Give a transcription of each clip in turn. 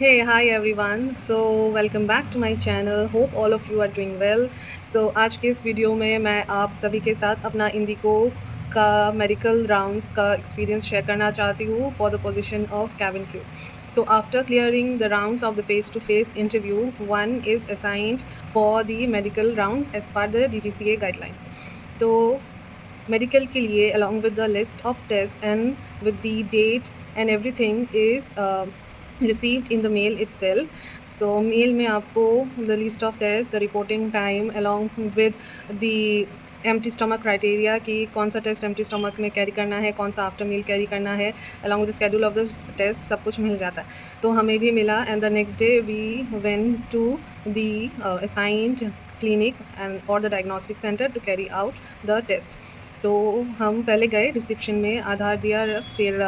Hey, hi everyone. Welcome back to my channel. Hope all of you are doing well. आज के इस video में मैं आप सभी के साथ अपना इंडिगो का मेडिकल राउंड्स का एक्सपीरियंस शेयर करना चाहती हूँ for the position of cabin crew. After clearing the rounds of the face-to-face interview, one is assigned for the medical rounds as per the DGCA guidelines. तो medical के लिए along with the list of tests and with the date and everything is received in the mail itself. Mail में आपको the list of tests, the reporting time along with the empty stomach criteria कि कौन सा test empty stomach में carry करना है, कौन सा आफ्टर मील कैरी करना है, along with the schedule of the test सब कुछ मिल जाता है. तो हमें भी मिला and the next day we went to the assigned clinic and और the diagnostic centre to carry out the test. तो हम पहले गए रिसेप्शन में, आधार दिया, फिर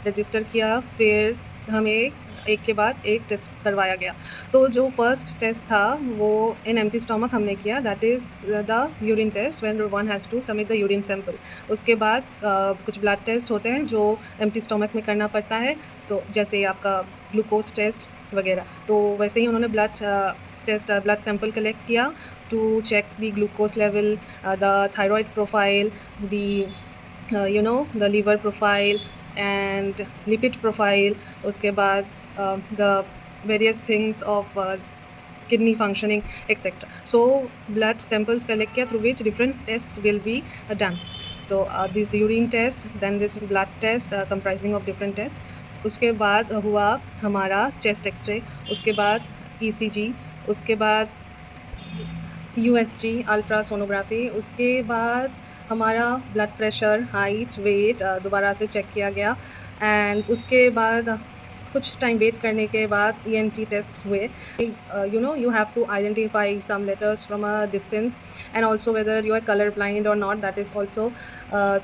रजिस्टर किया, फिर हमें एक के बाद एक टेस्ट करवाया गया. तो जो फर्स्ट टेस्ट था वो इन एम्प्टी स्टमक हमने किया, that is the urine test when one has to submit the urine sample. उसके बाद कुछ ब्लड टेस्ट होते हैं जो एम्प्टी स्टमक में करना पड़ता है, तो जैसे आपका ग्लूकोज टेस्ट वगैरह. तो वैसे ही उन्होंने ब्लड सैंपल कलेक्ट किया to check the glucose level, the thyroid profile, the liver profile and lipid profile. उसके बाद the various things of kidney functioning, etc. So blood samples collect किया through which different tests will be done. This urine test, then this blood test comprising of different tests. उसके बाद हुआ हमारा chest x ray, उसके बाद ECG, उसके बाद USG ultrasonography, उसके बाद हमारा ब्लड प्रेशर, हाइट, वेट दोबारा से चेक किया गया. एंड उसके बाद कुछ टाइम वेट करने के बाद ENT टेस्ट हुए. You have to identify some letters from a distance and also whether you are color blind or not, that is also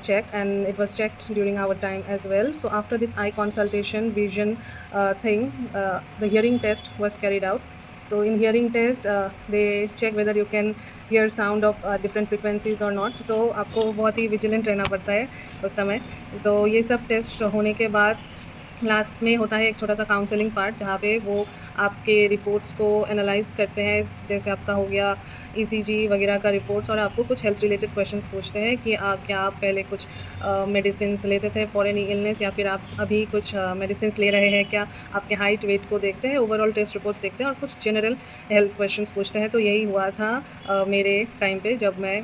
checked, and it was checked during our time as well. So after this eye consultation vision thing, the hearing test was carried out. So in hearing test, they check whether you can hear sound of different frequencies or not. So आपको बहुत ही vigilant रहना पड़ता है उस समय. ये सब test होने के बाद लास्ट में होता है एक छोटा सा काउंसलिंग पार्ट, जहाँ पे वो आपके रिपोर्ट्स को एनालाइज करते हैं. जैसे आपका हो गया ECG वगैरह का रिपोर्ट्स, और आपको कुछ हेल्थ रिलेटेड क्वेश्चंस पूछते हैं कि क्या आप पहले कुछ मेडिसिन लेते थे फॉर एनी इलनेस, या फिर आप अभी कुछ मेडिसिन ले रहे हैं क्या. आपके हाइट वेट को देखते हैं, ओवरऑल टेस्ट रिपोर्ट्स देखते हैं और कुछ जनरल हेल्थ क्वेश्चंस पूछते हैं. तो यही हुआ था मेरे टाइम पे जब मैं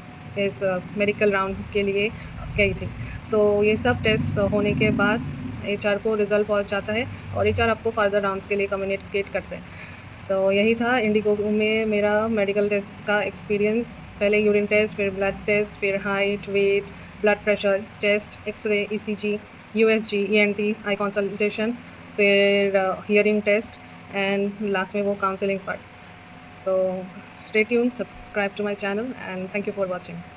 इस मेडिकल राउंड के लिए गई थी. तो ये सब टेस्ट होने के बाद HR को रिज़ल्ट पहुंच जाता है और HR आपको फर्दर राउंड्स के लिए कम्युनिकेट करते हैं. तो यही था इंडिगो में मेरा मेडिकल टेस्ट का एक्सपीरियंस. पहले यूरिन टेस्ट, फिर ब्लड टेस्ट, फिर height, weight, blood pressure, chest x-ray, ECG, USG, ENT, eye consultation, फिर हियरिंग टेस्ट एंड लास्ट में वो काउंसलिंग पार्ट. तो stay tuned, subscribe to my channel and thank you for watching.